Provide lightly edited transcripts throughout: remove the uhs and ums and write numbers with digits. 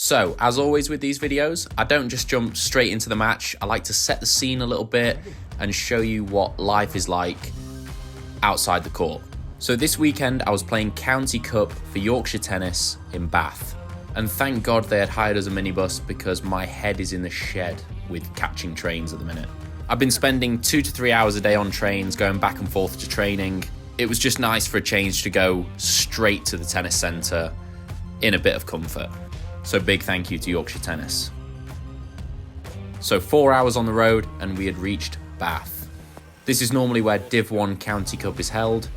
So, as always with these videos, I don't just jump straight into the match. I like to set the scene a little bit and show you what life is like outside the court. So this weekend I was playing County Cup for Yorkshire Tennis in Bath. And thank God they had hired us a minibus because my head is in the shed with catching trains at the minute. I've been spending 2 to 3 hours a day on trains, going back and forth to training. It was just nice for a change to go straight to the tennis centre in a bit of comfort. So big thank you to Yorkshire Tennis. So 4 hours on the road and we had reached Bath. This is normally where Div 1 County Cup is held.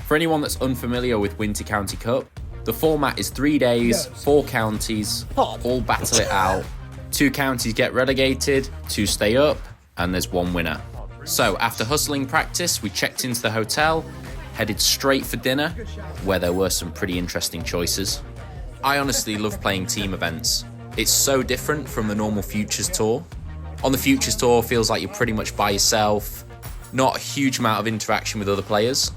For anyone that's unfamiliar with Winter County Cup, the format is 3 days, 4 counties, all battle it out. 2 counties get relegated, 2 stay up, and there's 1 winner. So after hustling practice, we checked into the hotel, headed straight for dinner, where there were some pretty interesting choices. I honestly love playing team events. It's so different from the normal Futures Tour. On the Futures Tour, feels like you're pretty much by yourself, not a huge amount of interaction with other players.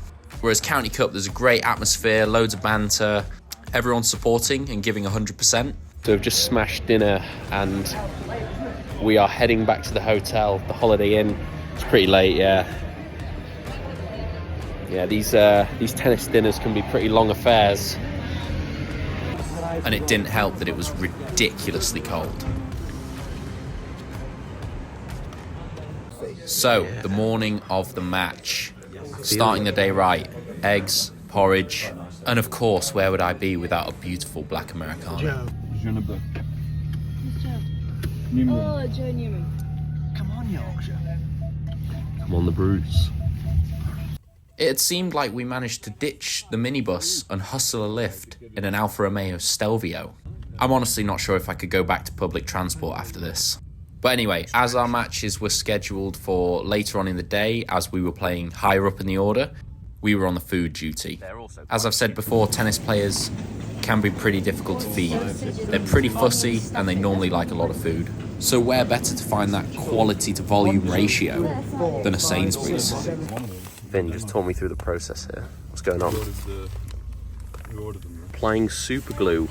Whereas County Cup, there's a great atmosphere, loads of banter, everyone's supporting and giving 100%. So we've just smashed dinner and we are heading back to the hotel, the Holiday Inn. It's pretty late, yeah. Yeah, these tennis dinners can be pretty long affairs. And it didn't help that it was ridiculously cold. So, the morning of the match. Starting the day right. Eggs, porridge, and of course, where would I be without a beautiful black Americano? Joe. Who's Joe? Newman. Oh, Joe Newman. Come on, Yorkshire. Come on, the Bruce. It had seemed like we managed to ditch the minibus and hustle a lift in an Alfa Romeo Stelvio. I'm honestly not sure if I could go back to public transport after this. But anyway, as our matches were scheduled for later on in the day, as we were playing higher up in the order, we were on the food duty. As I've said before, tennis players can be pretty difficult to feed. They're pretty fussy and they normally like a lot of food. So where better to find that quality to volume ratio than a Sainsbury's? Vin, just talk me through the process here. What's going on? Applying super glue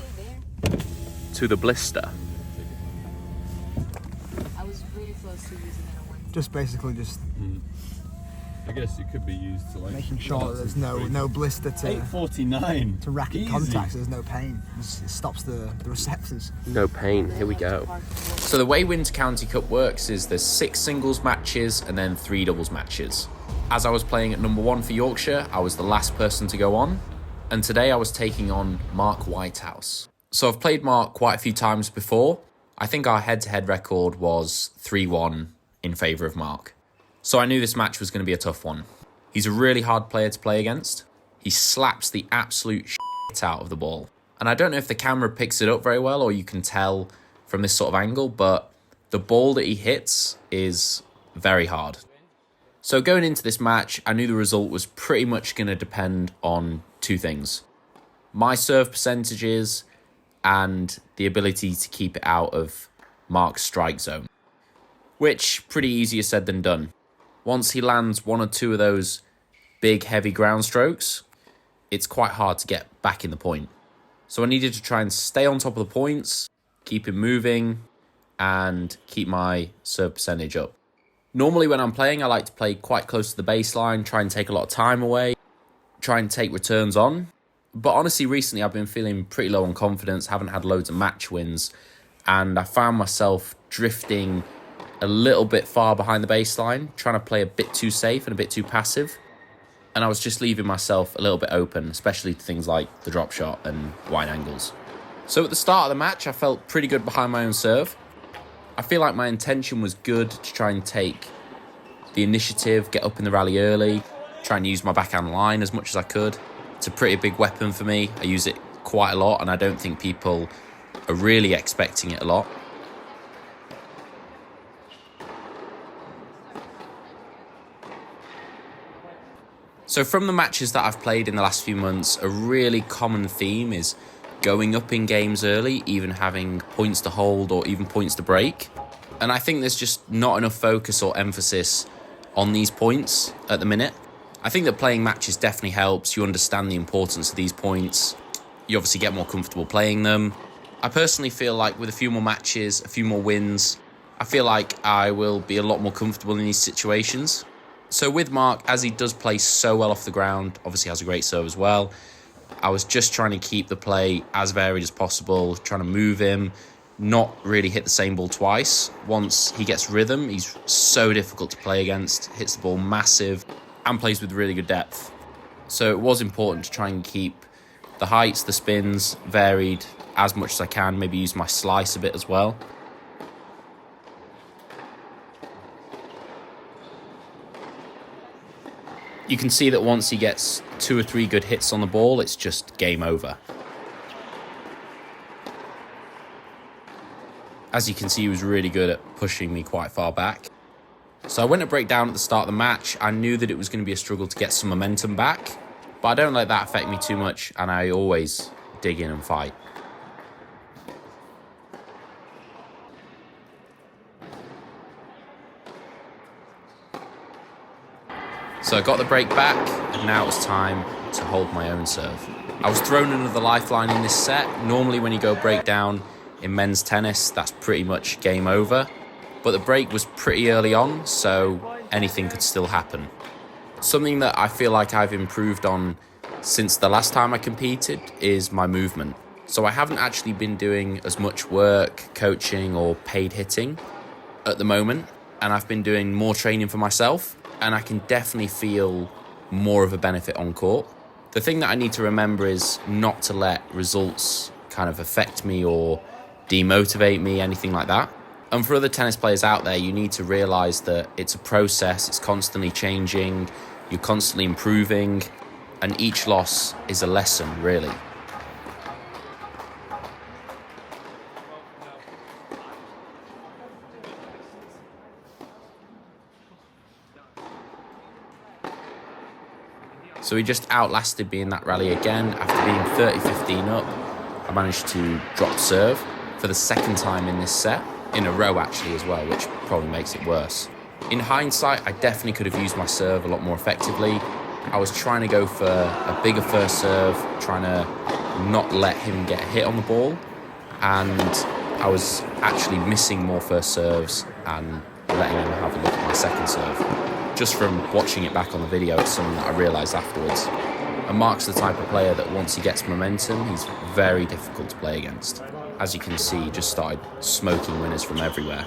to the blister. I was really close to using it on Wednesday. Just basically I guess it could be used to like making sure that there's no blister to 849 to racket contact, so there's no pain. It stops the receptors. No pain, here we go. So the way Winter County Cup works is there's 6 singles matches and then 3 doubles matches. As I was playing at number 1 for Yorkshire, I was the last person to go on, and today I was taking on Mark Whitehouse. So I've played Mark quite a few times before. I think our head-to-head record was 3-1 in favour of Mark. So I knew this match was going to be a tough one. He's a really hard player to play against. He slaps the absolute shit out of the ball. And I don't know if the camera picks it up very well or you can tell from this sort of angle, but the ball that he hits is very hard. So going into this match, I knew the result was pretty much going to depend on 2 things. My serve percentages and the ability to keep it out of Mark's strike zone. Which, pretty easier said than done. Once he lands 1 or 2 of those big, heavy ground strokes, it's quite hard to get back in the point. So I needed to try and stay on top of the points, keep him moving, and keep my serve percentage up. Normally when I'm playing, I like to play quite close to the baseline, try and take a lot of time away, try and take returns on. But honestly, recently I've been feeling pretty low on confidence, haven't had loads of match wins, and I found myself drifting a little bit far behind the baseline, trying to play a bit too safe and a bit too passive. And I was just leaving myself a little bit open, especially to things like the drop shot and wide angles. So at the start of the match, I felt pretty good behind my own serve. I feel like my intention was good to try and take the initiative, get up in the rally early, try and use my backhand line as much as I could. It's a pretty big weapon for me. I use it quite a lot and I don't think people are really expecting it a lot. So from the matches that I've played in the last few months, a really common theme is going up in games early, even having points to hold or even points to break. And I think there's just not enough focus or emphasis on these points at the minute. I think that playing matches definitely helps. You understand the importance of these points. You obviously get more comfortable playing them. I personally feel like with a few more matches, a few more wins, I feel like I will be a lot more comfortable in these situations. So with Mark, as he does play so well off the ground, obviously has a great serve as well, I was just trying to keep the play as varied as possible, trying to move him, not really hit the same ball twice. Once he gets rhythm, he's so difficult to play against, hits the ball massive, and plays with really good depth. So it was important to try and keep the heights, the spins varied as much as I can, maybe use my slice a bit as well. You can see that once he gets 2 or 3 good hits on the ball, it's just game over. As you can see, he was really good at pushing me quite far back. So I went to break down at the start of the match. I knew that it was going to be a struggle to get some momentum back, but I don't let that affect me too much, and I always dig in and fight. So I got the break back, and now it's time to hold my own serve. I was thrown another lifeline in this set. Normally when you go break down in men's tennis, that's pretty much game over. But the break was pretty early on, so anything could still happen. Something that I feel like I've improved on since the last time I competed is my movement. So I haven't actually been doing as much work, coaching or paid hitting at the moment, and I've been doing more training for myself, and I can definitely feel more of a benefit on court. The thing that I need to remember is not to let results kind of affect me or demotivate me, anything like that. And for other tennis players out there, you need to realise that it's a process, it's constantly changing, you're constantly improving, and each loss is a lesson, really. So he just outlasted me in that rally again. After being 30-15 up, I managed to drop serve for the second time in this set, in a row actually as well, which probably makes it worse. In hindsight, I definitely could have used my serve a lot more effectively. I was trying to go for a bigger first serve, trying to not let him get a hit on the ball, and I was actually missing more first serves and letting him have a look at my second serve. Just from watching it back on the video, it's something that I realised afterwards. And Mark's the type of player that once he gets momentum, he's very difficult to play against. As you can see, he just started smoking winners from everywhere.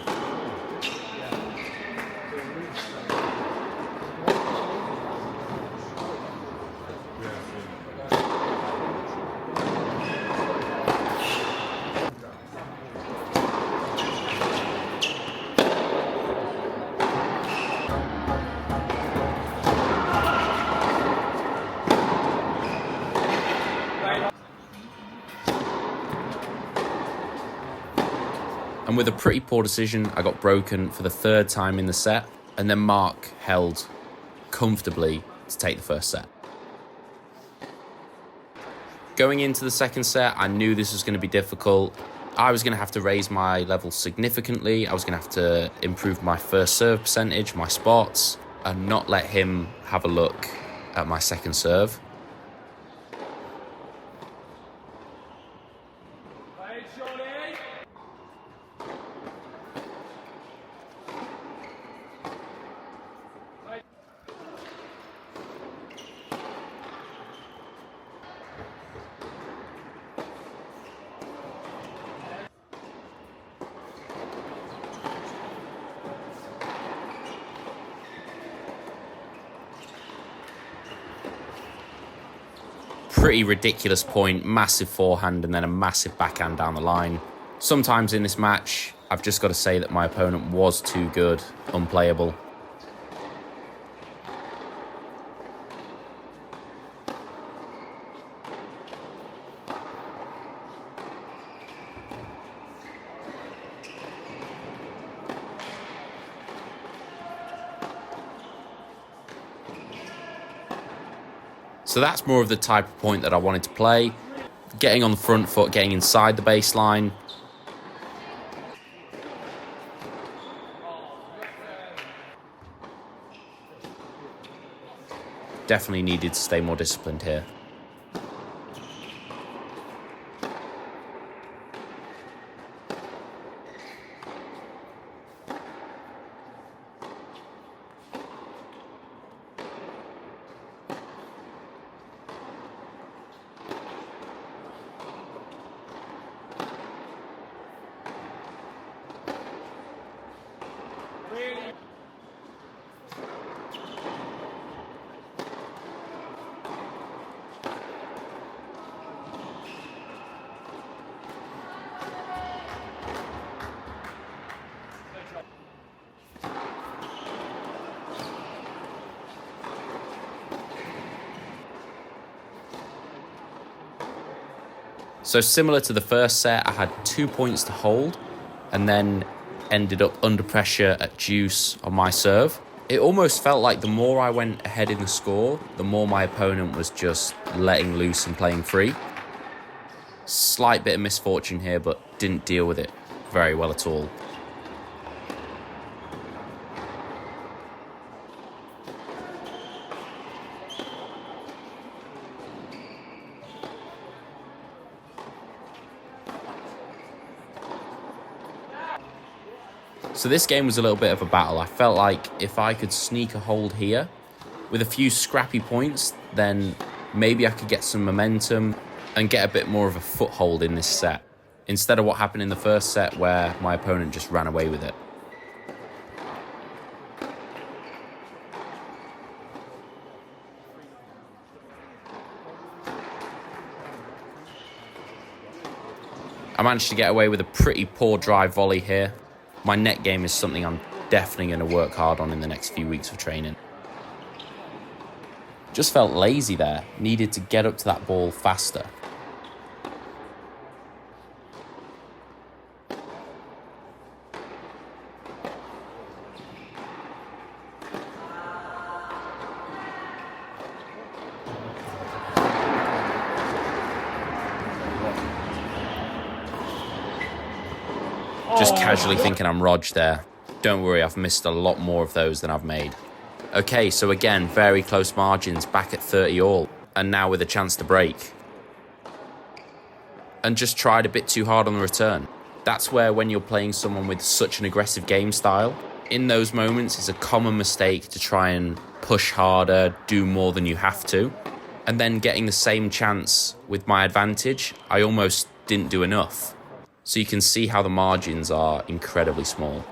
And with a pretty poor decision, I got broken for the third time in the set, and then Mark held comfortably to take the first set. Going into the second set, I knew this was going to be difficult. I was going to have to raise my level significantly. I was going to have to improve my first serve percentage, my spots, and not let him have a look at my second serve. Pretty ridiculous point, massive forehand and then a massive backhand down the line. Sometimes in this match, I've just got to say that my opponent was too good, unplayable. So that's more of the type of point that I wanted to play. Getting on the front foot, getting inside the baseline. Definitely needed to stay more disciplined here. So similar to the first set, I had 2 points to hold and then ended up under pressure at deuce on my serve. It almost felt like the more I went ahead in the score, the more my opponent was just letting loose and playing free. Slight bit of misfortune here, but didn't deal with it very well at all. So this game was a little bit of a battle. I felt like if I could sneak a hold here with a few scrappy points, then maybe I could get some momentum and get a bit more of a foothold in this set, instead of what happened in the first set where my opponent just ran away with it. I managed to get away with a pretty poor drive volley here. My net game is something I'm definitely going to work hard on in the next few weeks of training. Just felt lazy there, needed to get up to that ball faster. Just casually thinking I'm Rog there. Don't worry, I've missed a lot more of those than I've made. Okay, so again, very close margins, back at 30 all, and now with a chance to break. And just tried a bit too hard on the return. That's where, when you're playing someone with such an aggressive game style, in those moments it's a common mistake to try and push harder, do more than you have to. And then getting the same chance with my advantage, I almost didn't do enough. So you can see how the margins are incredibly small.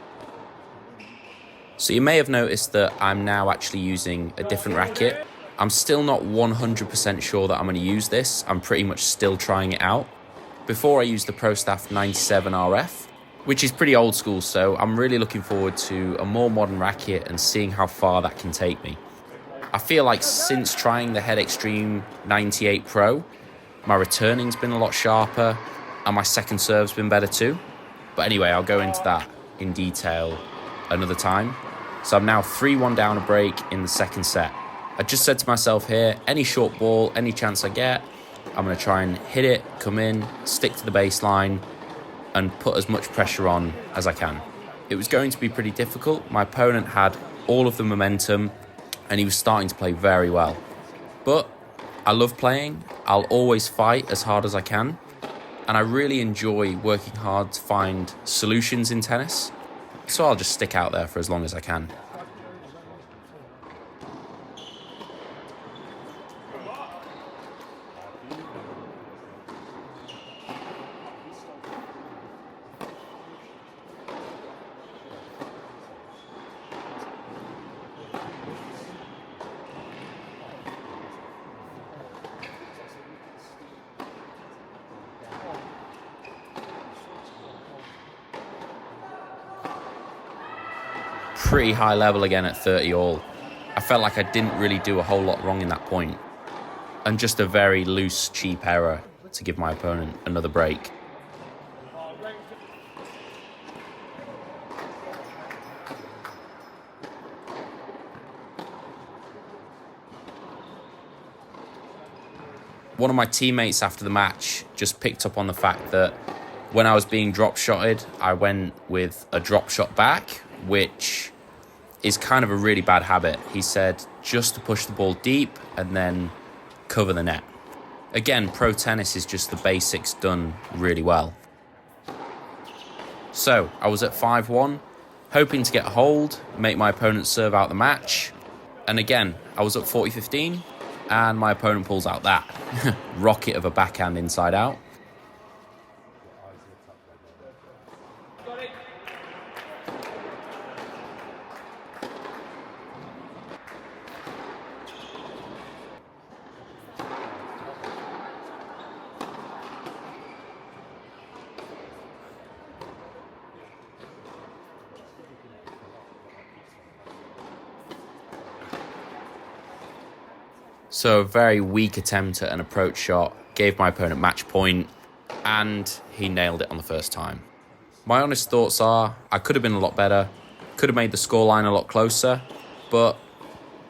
So you may have noticed that I'm now actually using a different racket. I'm still not 100% sure that I'm going to use this. I'm pretty much still trying it out. Before I used the ProStaff 97 RF, which is pretty old school, so I'm really looking forward to a more modern racket and seeing how far that can take me. I feel like since trying the Head Extreme 98 Pro, my returning's been a lot sharper, and my second serve's been better too. But anyway, I'll go into that in detail another time. So I'm now 3-1 down a break in the second set. I just said to myself here, any short ball, any chance I get, I'm going to try and hit it, come in, stick to the baseline, and put as much pressure on as I can. It was going to be pretty difficult. My opponent had all of the momentum, and he was starting to play very well. But I love playing. I'll always fight as hard as I can. And I really enjoy working hard to find solutions in tennis, so I'll just stick out there for as long as I can. Pretty high level again at 30 all. I felt like I didn't really do a whole lot wrong in that point, and just a very loose, cheap error to give my opponent another break. One of my teammates after the match just picked up on the fact that when I was being drop shotted, I went with a drop shot back, which is kind of a really bad habit. He said just to push the ball deep and then cover the net. Again, pro tennis is just the basics done really well. So I was at 5-1, hoping to get a hold, make my opponent serve out the match. And again, I was up 40-15 and my opponent pulls out that rocket of a backhand inside out. So a very weak attempt at an approach shot, gave my opponent match point. and he nailed it on the first time. My honest thoughts are, I could have been a lot better, could have made the scoreline a lot closer, but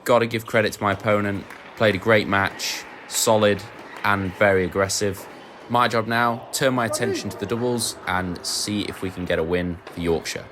gotta give credit to my opponent, played a great match, solid and very aggressive. My job now, turn my attention to the doubles and see if we can get a win for Yorkshire.